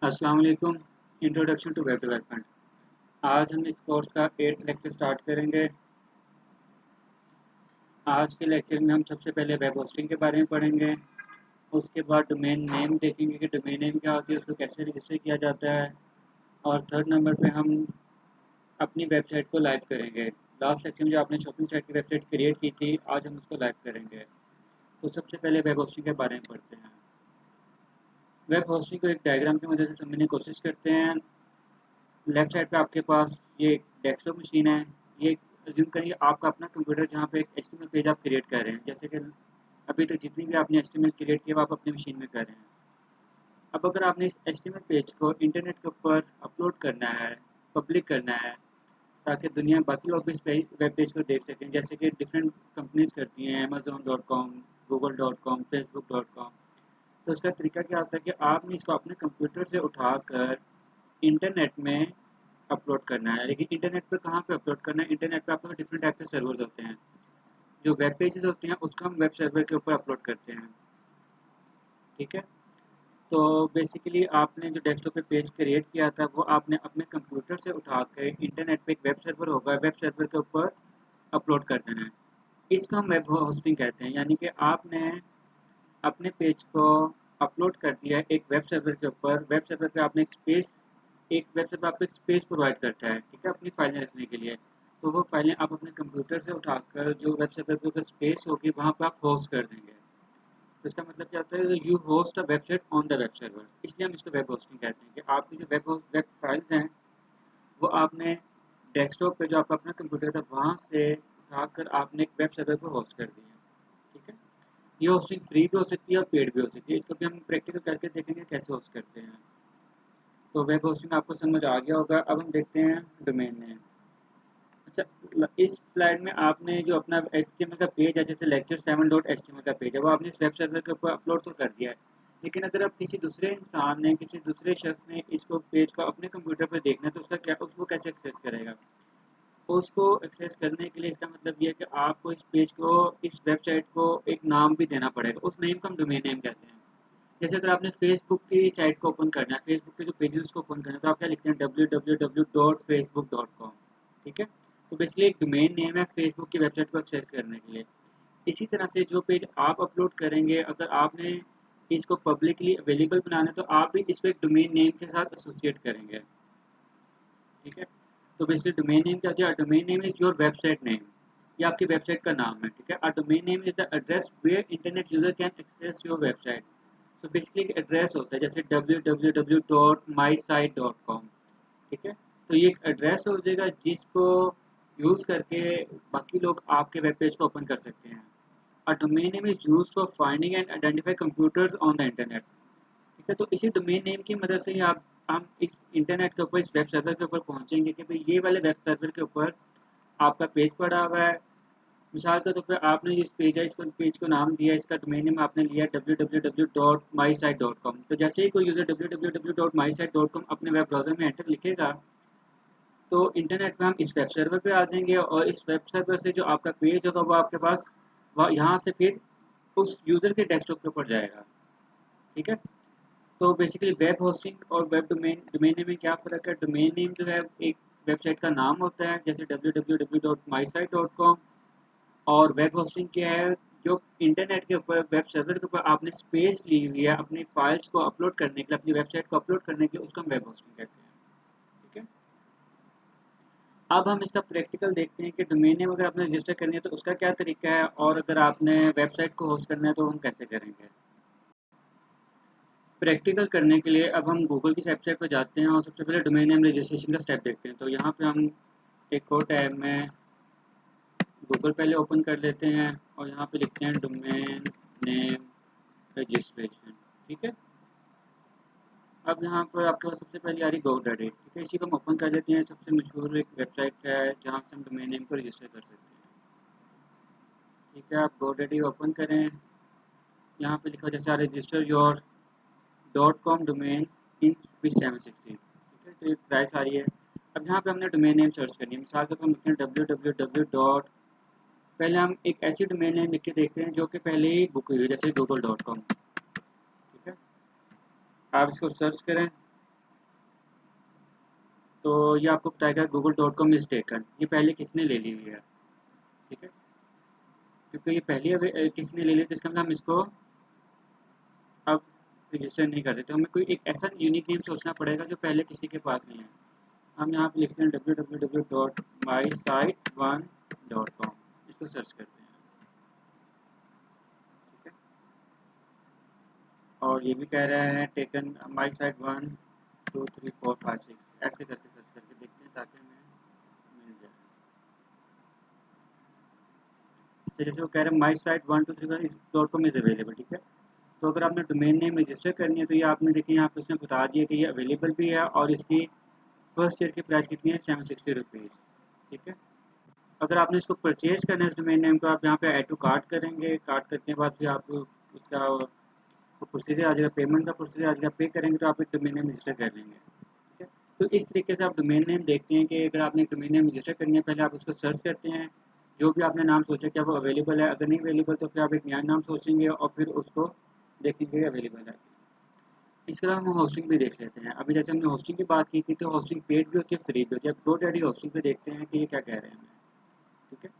अस्सलाम वालेकुम। Introduction to web development. आज हम इस कोर्स का 8th लेक्चर स्टार्ट करेंगे। आज के लेक्चर में हम सबसे पहले वेब होस्टिंग के बारे में पढ़ेंगे। उसके बाद डोमेन नेम देखेंगे कि डोमेन नेम क्या होती है, उसको कैसे रजिस्टर किया जाता है। और थर्ड नंबर पे हम अपनी वेबसाइट को लाइव करेंगे। लास्ट लेक्चर में जो आपने शॉपिंग साइट की वेबसाइट क्रिएट की थी, आज हम उसको लाइव करेंगे। तो सबसे पहले वेब होस्टिंग के बारे में पढ़ते हैं। वेब होस्टिंग को एक डायग्राम की मदद से समझने की कोशिश करते हैं। लेफ्ट साइड पे आपके पास ये डेस्कटॉप मशीन है। ये अज्यूम करिए आपका अपना कंप्यूटर जहाँ पे एक एचटीएमएल पेज आप क्रिएट कर रहे हैं, जैसे कि अभी तक जितनी भी आपने एचटीएमएल क्रिएट किया वो आप अपनी मशीन में कर रहे हैं। अब अगर आपने इस एचटीएमएल पेज को इंटरनेट के ऊपर अपलोड करना है, पब्लिक करना है, ताकि दुनिया बाकी लोग भी इस वेब पेज को देख सकें, जैसे कि डिफरेंट कंपनीज करती हैं, amazon.com, google.com, facebook.com। तो उसका तरीका क्या होता है कि आपने इसको अपने कंप्यूटर से उठाकर इंटरनेट में अपलोड करना है। लेकिन इंटरनेट पर कहाँ पे अपलोड करना है? इंटरनेट पे आपके पास डिफरेंट टाइप के सर्वर्स होते हैं। जो वेब पेजेस होते हैं उसको हम वेब सर्वर के ऊपर अपलोड करते हैं। ठीक है। तो बेसिकली आपने जो डेस्कटॉप पे पेज क्रिएट किया था वो आपने अपने कंप्यूटर से उठा के इंटरनेट पे एक वेब सर्वर होगा, वेब सर्वर के ऊपर अपलोड कर देना है। इसको हम वेब होस्टिंग कहते हैं। यानी कि आपने अपने पेज को अपलोड कर दिया है एक वेब सर्वर के ऊपर। वेब सर्वर पे आपने एक वेब सर्वर आपको एक स्पेस प्रोवाइड करता है, ठीक है, अपनी फाइलें रखने के लिए। तो वो फाइलें आप अपने कंप्यूटर से उठाकर जो वेब सर्वर के ऊपर स्पेस होगी वहाँ पर आप होस्ट कर देंगे। तो इसका मतलब क्या होता है? You host a website on the web server. इसलिए हम इसको वेब होस्टिंग कहते हैं कि आपकी जो वेब फाइल्स हैं वो आपने डेस्कटॉप पे जो आपका अपना कंप्यूटर था वहाँ से उठाकर आपने एक वेब सर्वर पर होस्ट कर दिया। ठीक है। ये होस्टिंग फ्री भी हो सकती है और पेड भी हो सकती है। इसको भी हम प्रैक्टिकल करके देखेंगे कैसे होस्ट करते हैं। तो वेब होस्टिंग आपको समझ आ गया होगा। अब हम देखते हैं डोमेन नेम। अच्छा, इस स्लाइड में आपने जो अपना एचटीएमएल का पेज है, जैसे lecture7.html का पेज है, वो आपने इस वेब सर्वर के ऊपर अपलोड तो कर दिया है। लेकिन अगर आप किसी दूसरे इंसान ने, किसी दूसरे शख्स ने इसको पेज को अपने कंप्यूटर पर देखना है तो उसको कैसे एक्सेस करेगा? तो उसको एक्सेस करने के लिए इसका मतलब ये है कि आपको इस पेज को, इस वेबसाइट को एक नाम भी देना पड़ेगा। उस नेम को हम डोमेन नेम कहते हैं। जैसे अगर आपने फेसबुक की साइट को ओपन करना है, फेसबुक के जो पेजेस उसको ओपन करना है, तो आप क्या लिखते हैं? www.facebook.com। ठीक है। तो बेसिकली एक डोमेन नेम है फेसबुक की वेबसाइट को एक्सेस करने के लिए। इसी तरह से जो पेज आप अपलोड करेंगे, अगर आपने इसको पब्लिकली अवेलेबल बनाना है तो आप भी इसको एक डोमेन नेम के साथ एसोसिएट करेंगे। ठीक है। तो बेसिकली डोमेन नेम क्या होता है? Domain name is your website name. ये आपकी वेबसाइट का नाम है। ठीक है। A domain name is the address where internet user can access your website. तो बेसिकली एक एड्रेस होता है, जैसे www.mysite.com। ठीक है। तो ये एक एड्रेस हो जाएगा जिसको यूज़ करके बाकी लोग आपके वेब पेज को ओपन कर सकते हैं। अ domain name is use for finding and identify computers on the internet. ठीक है। तो इसी डोमेन नेम की मदद से ही आप हम इस इंटरनेट के ऊपर, इस वेब सर्वर के ऊपर पहुंचेंगे कि भाई ये वाले वेब सर्वर के ऊपर आपका पेज पड़ा हुआ है। मिसाल के तौर पे आपने जिस पेज है, इसको पेज को नाम दिया, इसका डोमेन नेम आपने लिया www.mysite.com। तो जैसे ही कोई यूज़र www.mysite.com अपने वेब ब्राउज़र में एंटर लिखेगा तो इंटरनेट में हम इस वेब सर्वर पे आ जाएंगे और इस वेब सर्वर से जो आपका पेज होगा वो आपके पास, वह यहाँ से फिर उस यूज़र के डेस्कटॉप के ऊपर जाएगा। ठीक है। तो बेसिकली वेब होस्टिंग और वेब डोमेन डोमेन नेम में क्या फ़र्क है? डोमेन नेम जो है एक वेबसाइट का नाम होता है, जैसे www.mysite.com। और वेब होस्टिंग क्या है? जो इंटरनेट के ऊपर, वेब सर्वर के ऊपर आपने स्पेस ली हुई है अपनी फाइल्स को अपलोड करने के लिए, अपनी वेबसाइट को अपलोड करने के लिए, उसको हम वेब होस्टिंग कहते हैं। ठीक है। अब हम इसका प्रैक्टिकल देखते हैं कि डोमेन नेम अगर आपने रजिस्टर करनी है तो उसका क्या तरीका है, और अगर आपने वेबसाइट को होस्ट करना है तो हम कैसे करेंगे। प्रैक्टिकल करने के लिए अब हम गूगल की वेबसाइट पर जाते हैं और सबसे पहले डोमेन नेम रजिस्ट्रेशन का स्टेप देखते हैं। तो यहाँ पे हम एक और टैब में गूगल पहले ओपन कर लेते हैं और यहाँ पे लिखते हैं डोमेन नेम रजिस्ट्रेशन। ठीक है। अब यहाँ पर आपके पास सबसे पहले आ रही GoDaddy। ठीक है। इसी को हम ओपन कर लेते हैं। सबसे मशहूर एक वेबसाइट है जहाँ से हम डोमेन नेम को रजिस्टर कर सकते हैं। ठीक है। आप GoDaddy ओपन करें। यहाँ पे लिखा जैसे register your .com domain in switch 760। ठीक है। तो ये प्राइस आ रही है। अब यहाँ पे हमने डोमेन नेम सर्च करनी है। मिसाल के तौर पर हम लिखते हैं www डॉट, पहले हम एक ऐसी डोमेन नेम लिख के देखते हैं जो कि पहले ही बुक हुई है, जैसे google.com। ठीक है। आप इसको सर्च करें। तो ये आपको बताएगा google.com इज़ टेकन, ये पहले किसने ले ली हुई है, ठीक है। क्योंकि ये पहले किसने ले ली तो इसका मतलब हम इसको अब रजिस्टर नहीं कर सकते, हमें कोई एक ऐसा यूनिक नेम सोचना पड़ेगा जो पहले किसी के पास नहीं है। हम यहाँ पे लिखते हैं www.mysite1.com, इसको सर्च करते हैं, ठीक है। और ये भी कह रहा है टेकन माई साइट 1 2 3 4 5 6, ऐसे करके सर्च करके देखते हैं ताकि हमें मिल जाए। तो जैसे वो कह रहे हैं माई साइट 1 2 3 .com इज़ अवेलेबल, ठीक है। तो अगर आपने डोमेन नेम रजिस्टर करनी है तो ये आपने देखिए यहाँ पे उसने बता दिया कि ये अवेलेबल भी है और इसकी फर्स्ट ईयर की प्राइस कितनी है, 760 रुपीज़, ठीक है। अगर आपने इसको परचेज करना है इस डोमेन नेम को, आप यहाँ पे ऐड टू कार्ट करेंगे, कार्ट करने के बाद फिर आप उसका प्रोसीजर आ जाएगा, पेमेंट का प्रोसीजर आ जाएगा, पे करेंगे तो आप एक डोमेन नेम रजिस्टर कर लेंगे, ठीक है। तो इस तरीके से आप डोमेन नेम देखते हैं कि अगर आपने डोमेन नेम रजिस्टर करनी है पहले आप उसको सर्च करते हैं, जो भी आपने नाम सोचा क्या वो अवेलेबल है, अगर नहीं अवेलेबल तो फिर आप एक नया नाम सोचेंगे और फिर उसको देखेंगे अवेलेबल है। इसके अलावा हम होस्टिंग भी देख लेते हैं। अभी जैसे हमने होस्टिंग की बात की थी तो होस्टिंग पेड भी होती है, फ्री भी होती है। अब GoDaddy होस्टिंग पे देखते हैं कि ये क्या कह रहे हैं हमें, ठीक है।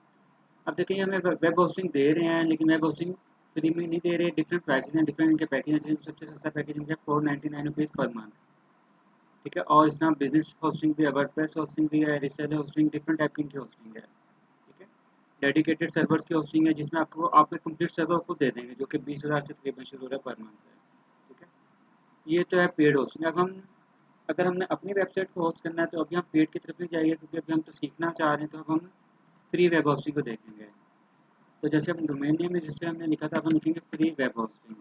अब देखिए हमें वेब होस्टिंग दे रहे हैं लेकिन वेब होस्टिंग फ्री में नहीं दे रहे, डिफरेंट प्राइसेस हैं, डिफरेंट इनके पैकेज हैं। सबसे सस्ता पैकेज इनका 499 रुपीज़ पर मंथ, ठीक है। और इसमें बिजनेस होस्टिंग भी है, वर्डप्रेस होस्टिंग भी है, रिसेलर होस्टिंग, डिफरेंट टाइप की इनकी होस्टिंग है, ठीक है। डेडिकेटेड सर्वर्स की होस्टिंग है जिसमें आपको आपके कंप्लीट सर्वर खुद दे देंगे जो कि 20,000 से तकरीबन शुरू हो रहा है पर मंथ से, ठीक है। ये तो है पेड होस्टिंग। अब हम अगर हमने अपनी वेबसाइट को होस्ट करना है तो अभी हम पेड की तरफ नहीं जाएंगे क्योंकि अभी हम तो सीखना चाह रहे हैं, तो अब हम फ्री वेब होस्टिंग को देखेंगे। तो जैसे हम डोमेन नेम में जिससे हमने लिखा था अब हम लिखेंगे free web hosting.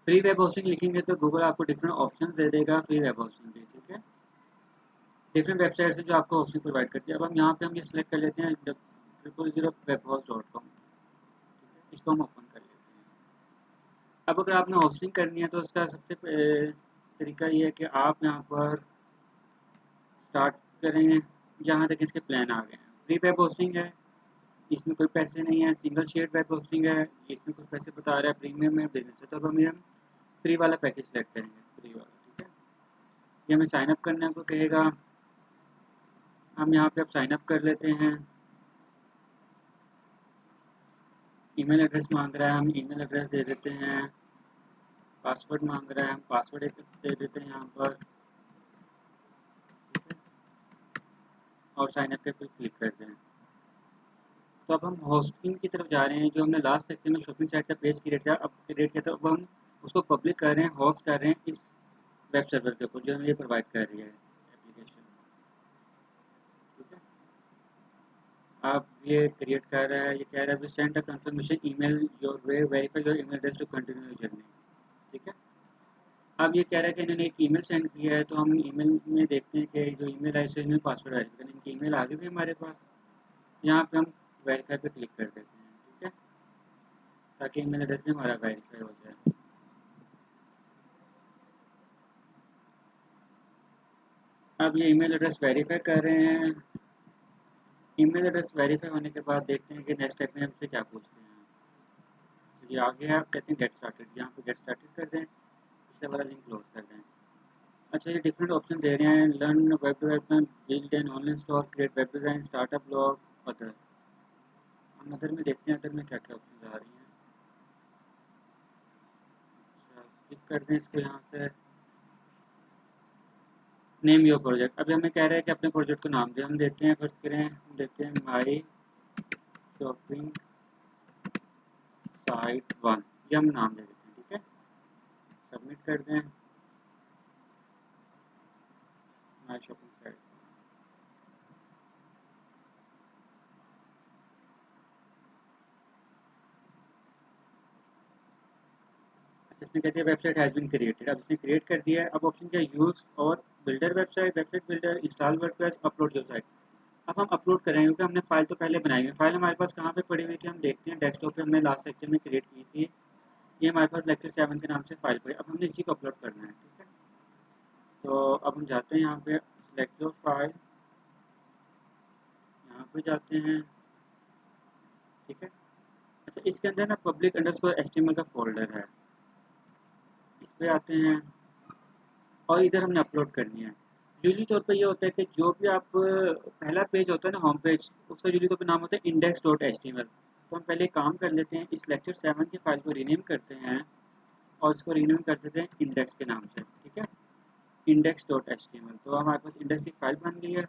Free web hosting लिखेंगे तो गूगल आपको डिफरेंट ऑप्शन दे देगा फ्री वेब होस्टिंग के, ठीक है। डिफरेंट वेबसाइट से जो आपको होस्टिंग प्रोवाइड करती है। अब हम यहाँ पे हम ये सिलेक्ट कर लेते हैं 000webhost.com, इसको हम ओपन कर लेते हैं। अब अगर आपने होस्टिंग करनी है तो उसका सबसे तरीका ये है कि आप यहाँ पर स्टार्ट करें, जहाँ तक इसके प्लान आ गए हैं। फ्री वेब होस्टिंग है, इसमें कोई पैसे नहीं है। सिंगल शेयर वेब होस्टिंग है, इसमें कुछ पैसे बता रहा है। प्रीमियम है, बिजनेस है, तो अब हम फ्री वाला पैकेज सेलेक्ट करेंगे, फ्री वाला, ठीक है। ये हमें साइन अप करने को कहेगा, हम यहाँ पे अब साइन अप कर लेते हैं। ईमेल एड्रेस मांग रहा है, हम ईमेल एड्रेस दे देते हैं। पासवर्ड मांग रहा है, हम पासवर्ड एक दे देते हैं यहाँ पर, ठीक है। और साइन अप पे क्लिक करते हैं। तो अब हम होस्टिंग की तरफ जा रहे हैं। जो हमने लास्ट सेक्शन में शॉपिंग साइट का पेज क्रिएट किया, अब क्रिएट किया था, अब हम उसको पब्लिक कर रहे हैं, होस्ट कर रहे हैं इस वेब सर्वर के ऊपर जो हमें ये प्रोवाइड कर रही है एप्लीकेशन, ठीक है। आप ये क्रिएट कर रहा है, ये कह रहा है send a confirmation email your way, verify your email address to continue journey, ठीक है। अब ये कह रहा है कि इन्होंने एक ईमेल सेंड किया है, तो हम ईमेल में देखते हैं कि जो ईमेल है इसमें पासवर्ड है, लेकिन इनकी ईमेल आ गई भी हमारे पास। यहाँ पे हम वेरीफाई पे क्लिक कर देते हैं, ठीक है, ताकि ईमेल एड्रेस भी हमारा वेरीफाई हो जाए। अब ये ईमेल एड्रेस वेरीफाई कर रहे हैं। ईमेल एड्रेस वेरीफाई होने के बाद देखते हैं कि नेक्स्ट स्टेप में हमसे क्या पूछते हैं। चलिए आगे आप कहते हैं गेट स्टार्टेड, यहाँ पे गेट स्टार्टेड कर दें, पिछले वाला लिंक क्लोज कर दें। अच्छा ये डिफरेंट ऑप्शन दे रहे हैं, learn web development, build an online store, create web design, startup blog, other. हम अदर में देखते हैं अदर में क्या क्या ऑप्शन आ रही हैं। अच्छा स्किप कर दें इसको यहाँ से। नेम योर प्रोजेक्ट, अभी हमें कह रहा है कि अपने प्रोजेक्ट को नाम दें। हम देते हैं, फर्स्ट करें, हम देते हैं माई शॉपिंग साइट 1, ये हम नाम दे देते हैं, ठीक है। सबमिट कर दें, माई शॉपिंग साइट। अच्छा इसने कहते हैं वेबसाइट हैज़ बीन क्रिएटेड, अब इसने क्रिएट कर दिया है। अब ऑप्शन क्या है, यूज़ और builder website, website builder, install WordPress, upload your site. अब हम अपलोड करेंगे क्योंकि हमने फ़ाइल तो पहले बनाई हुई है। फ़ाइल हमारे पास कहाँ पे पड़ी हुई थी, हम देखते हैं डेस्कटॉप पे हमने लास्ट सेक्शन में क्रिएट की थी। ये हमारे पास लेक्चर 7 के नाम से फ़ाइल पड़ी, अब हमने इसी को अपलोड करना है, ठीक है। तो अब हम जाते हैं यहाँ पे सिलेक्ट योर फाइल, यहाँ पे जाते हैं, ठीक है। अच्छा इसके अंदर ना पब्लिक अंडरस्कोर HTML का फोल्डर है, इस पे आते हैं। और इधर हमने अपलोड करनी है। यूजली तौर पे ये होता है कि जो भी आप पहला पेज होता है ना, होम पेज, उसका यूजली तौर पे नाम होता है index.html। तो हम पहले काम कर लेते हैं, इस लेक्चर 7 की फाइल को रीनेम करते हैं और इसको रीनेम कर देते हैं इंडेक्स के नाम से, ठीक है, index.html। तो हमारे पास इंडेक्स की फाइल बन गई है।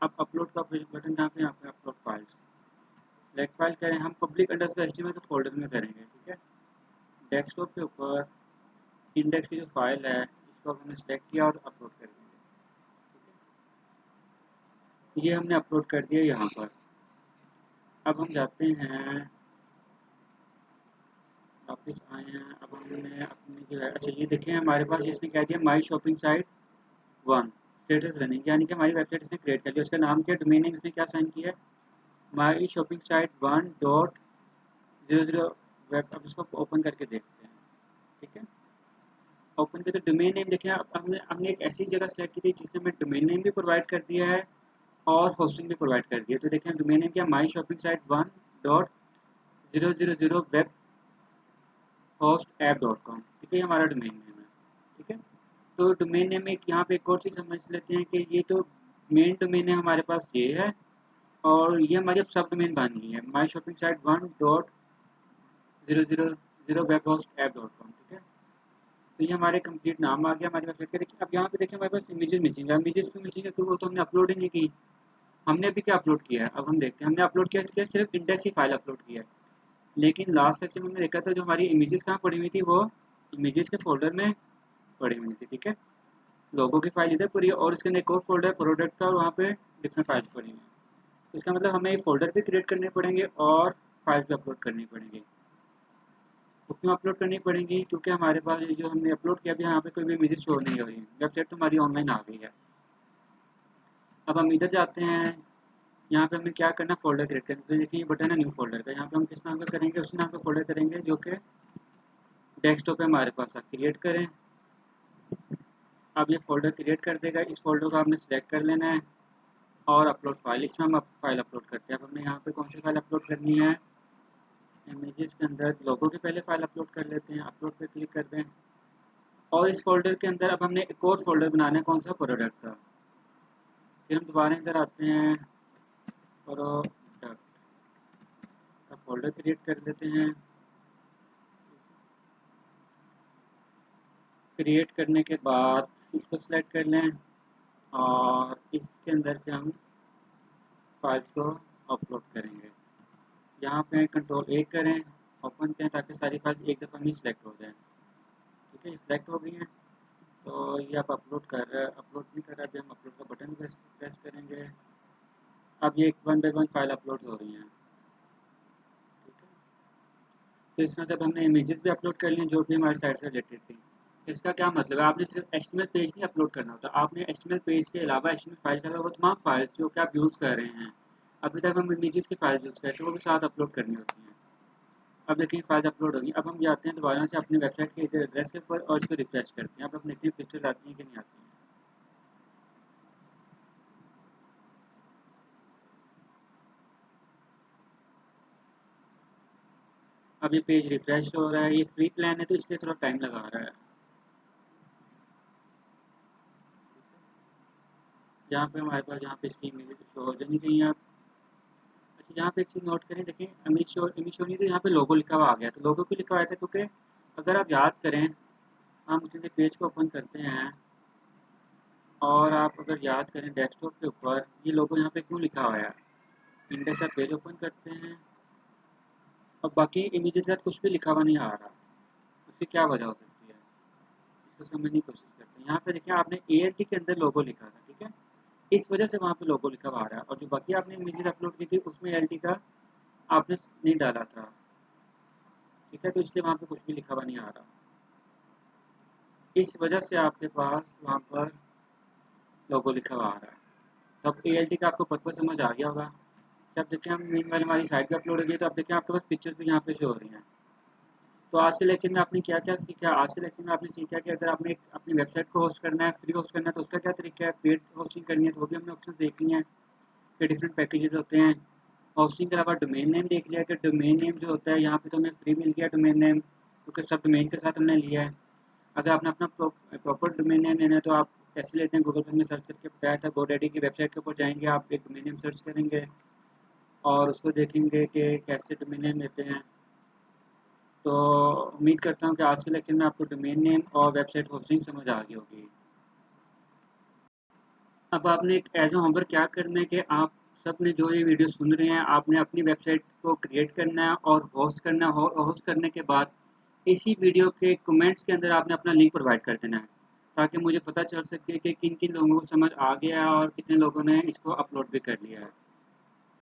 अब अपलोड का बटन जहाँ पे, यहाँ पे अपलोड फाइल्स सेलेक्ट फाइल करें, हम पब्लिक अंडरस्कोर एचटीएमएल तो फोल्डर में करेंगे, ठीक है। डेस्कटॉप के ऊपर इंडेक्स की जो फाइल है इसको हमने सेलेक्ट किया और अपलोड कर दिया, ठीक है। ये हमने अपलोड कर दिया यहाँ पर। अब हम जाते हैं, वापस आए हैं। अब हमने अपनी जो है, अच्छा ये देखें हमारे पास इसने क्या दिया, माई शॉपिंग साइट 1 स्टेटस रनिंग, यानी कि हमारी वेबसाइट इसने क्रिएट कर लिया। उसका नाम क्या, डोमेन नेम इसने क्या साइन किया है, माई शॉपिंग साइट 1.00 वेब। अब इसको ओपन करके देखते हैं, ठीक है। ओपन करके डोमेन नेम देखें, अब हमने एक ऐसी जगह सेलेक्ट की थी जिसने हमें डोमेन नेम भी प्रोवाइड कर दिया है और होस्टिंग भी प्रोवाइड कर दिया है। तो देखें डोमेन नेम क्या, my shopping site 1.000 web host app dot com, ठीक है, हमारा डोमेन नेम है, ठीक है। तो डोमेन नेम में यहाँ पे एक और चीज़ समझ लेते हैं कि ये तो मेन डोमेन है हमारे पास ये है, और ये हमारी अब सब डोमेन बन गई है, my shopping site 1.000 web host app dot com, ठीक है। तो ये हमारे कंप्लीट नाम आ गया हमारी वेबसाइट का। देखिए अब यहाँ पे देखिए हमारे पास इमेजेस मिसिंग है, इमेजेस क्यों मिसिंग है, तो वो तो हमने अपलोड ही नहीं की। हमने अभी क्या अपलोड किया है, अब हम देखते हैं। हमने अपलोड किया इसलिए सिर्फ इंडेक्स की फाइल अपलोड किया है, लेकिन लास्ट सेक्शन में हमने देखा था जो हमारी इमेजेस कहाँ पड़ी हुई थी, वो इमेजेस के फोल्डर में पड़ी हुई थी, ठीक है। लोगों की फाइल इधर पड़ी है और इसके अंदर एक और फोल्डर है प्रोडक्ट का, और वहाँ पे डिफरेंट फाइल्स पड़ी हुई हैं। इसका मतलब हमें फोल्डर भी क्रिएट करने पड़ेंगे और फाइल्स भी अपलोड करनी पड़ेंगी। तो क्यों अपलोड करनी पड़ेंगी, क्योंकि हमारे पास ये जो हमने अपलोड किया अभी यहाँ पे कोई भी इमेजेस शो नहीं हो रही है, वेबसाइट तो हमारी ऑनलाइन आ गई है। अब हम इधर जाते हैं, यहाँ पे हमें क्या करना है, फोल्डर क्रिएट करना। तो देखिए ये बटन है न्यू फोल्डर का, यहाँ पे हम किस नाम का करेंगे, उसी नाम का फोल्डर करेंगे जो कि डेस्कटॉप पे हमारे पास है। क्रिएट करें। अब ये फोल्डर क्रिएट कर देगा, इस फोल्डर को आपने सेलेक्ट कर लेना है और अपलोड फाइल, इसमें हम फाइल अपलोड करते हैं। अब हमने यहाँ पे कौन सी फाइल अपलोड करनी है, इमेजेस के अंदर लोगों की पहले फाइल अपलोड कर लेते हैं, अपलोड पे क्लिक कर दें। और इस फोल्डर के अंदर अब हमने एक और फोल्डर बनाना है, कौन सा, प्रोडक्ट का। फिर हम दोबारा इधर आते हैं, प्रोडक्ट का फोल्डर क्रिएट कर लेते हैं। क्रिएट करने के बाद इसको सेलेक्ट कर लें और इसके अंदर से हम फाइल्स को अपलोड करेंगे। यहाँ पे कंट्रोल A करें, ओपन करें ताकि सारी फाइल्स एक दफ़ा में सिलेक्ट हो जाएँ, ठीक है। सिलेक्ट हो गई हैं, तो ये आप अपलोड कर रहा है, अपलोड नहीं कर रहा, अभी हम अपलोड का बटन प्रेस करेंगे। अब ये 1 बाय 1 फाइल अपलोड हो रही हैं, ठीक है। तो इसमें जब हमने इमेजेस भी अपलोड कर ली जो भी हमारी साइट से रिलेटेड थी। इसका क्या मतलब है, आपने सिर्फ एचटीएमएल पेज नहीं अपलोड करना होता, आपने एचटीएमएल पेज के अलावा एचटीएमएल फाइल के अलावा वो तमाम फाइल्स जो कि आप यूज़ कर रहे हैं, अभी तक हम इमेजेस की फाइल यूज़ करते हैं, वो भी साथ अपलोड करनी होती हैं। अब देखिए फाइल अपलोड होगी। अब हम जाते हैं दोबारा से अपनी वेबसाइट के इधर एड्रेस के ऊपर और इसको रिफ्रेश करते हैं। अब हम देखते हैं पिक्चर्स आती हैं कि नहीं आती हैं। अब ये पेज रिफ्रेश हो रहा है, ये फ्री प्लान है तो इसलिए थोड़ा टाइम लगा रहा है। यहाँ पे हमारे पास, यहाँ पे इसकी इमेज शो हो जानी चाहिए। आप अच्छा यहाँ पे एक चीज़ नोट करें, देखिए इमेज शो नहीं, तो यहाँ पे लोगो लिखा हुआ आ गया। तो लोगो क्यों लिखा हुआ था, क्योंकि अगर आप याद करें, हम उसी पेज को ओपन करते हैं और आप अगर याद करें डेस्कटॉप के ऊपर ये लोगो यहाँ पे क्यों लिखा हुआ है, इंडेक्स आप पेज ओपन करते हैं और बाकी इमेजेस के साथ कुछ भी लिखा हुआ नहीं आ रहा, उसकी क्या वजह हो सकती है, इसको समझने की कोशिश करते हैं। यहाँ पे देखिए आपने ALT के अंदर लोगो लिखा था, ठीक है, इस वजह से वहाँ पे लोगो लिखा हुआ आ रहा है, और जो बाकी आपने इमेजेस अपलोड की थी उसमें ALT का आपने नहीं डाला था, ठीक है, तो इसलिए वहाँ पे कुछ भी लिखा हुआ नहीं आ रहा। इस वजह से आपके पास वहाँ पर लोगो लिखा हुआ आ रहा है। तो अब ALT का आपको पर्पज समझ आ गया होगा। जब देखिए हम मीनवाइल हमारी साइट पे अपलोड हो गई, तो अब देखिए आपके पास पिक्चर्स भी यहाँ पे शो हो रही हैं। तो आज के लेक्चर में आपने क्या क्या सीखा, आज के लेक्चर में आपने सीखा कि अगर आपने अपनी वेबसाइट को होस्ट करना है, फ्री होस्ट करना है, तो उसका क्या तरीका है, पेड होस्टिंग करनी है तो वो भी हमने ऑप्शन देख लिए हैं कि डिफरेंट पैकेजेस होते हैं। होस्टिंग के अलावा डोमेन नेम देख लिया कि डोमेन नेम जो होता है यहाँ पे तो हमें फ्री मिल गया डोमेन नेम, क्योंकि सब डोमेन के साथ हमने लिया है। अगर आपने अपना प्रॉपर डोमेन नेम लेना है तो आप कैसे लेते हैं, गूगल पे में सर्च करके बताया था, GoDaddy की वेबसाइट के ऊपर जाएंगे, आप एक डोमेन नेम सर्च करेंगे और उसको देखेंगे कि कैसे डोमेन नेम लेते हैं। तो उम्मीद करता हूँ कि आज के लेक्चर में आपको डोमेन नेम और वेबसाइट होस्टिंग समझ आ गई होगी। अब आपने एक एज अ होमवर्क क्या करना है कि आप सब ने जो ये वीडियो सुन रहे हैं, आपने अपनी वेबसाइट को क्रिएट करना है और होस्ट करना है। होस्ट करने के बाद इसी वीडियो के कमेंट्स के अंदर आपने अपना लिंक प्रोवाइड कर देना है, ताकि मुझे पता चल सके कि किन किन लोगों को समझ आ गया है और कितने लोगों ने इसको अपलोड भी कर लिया है।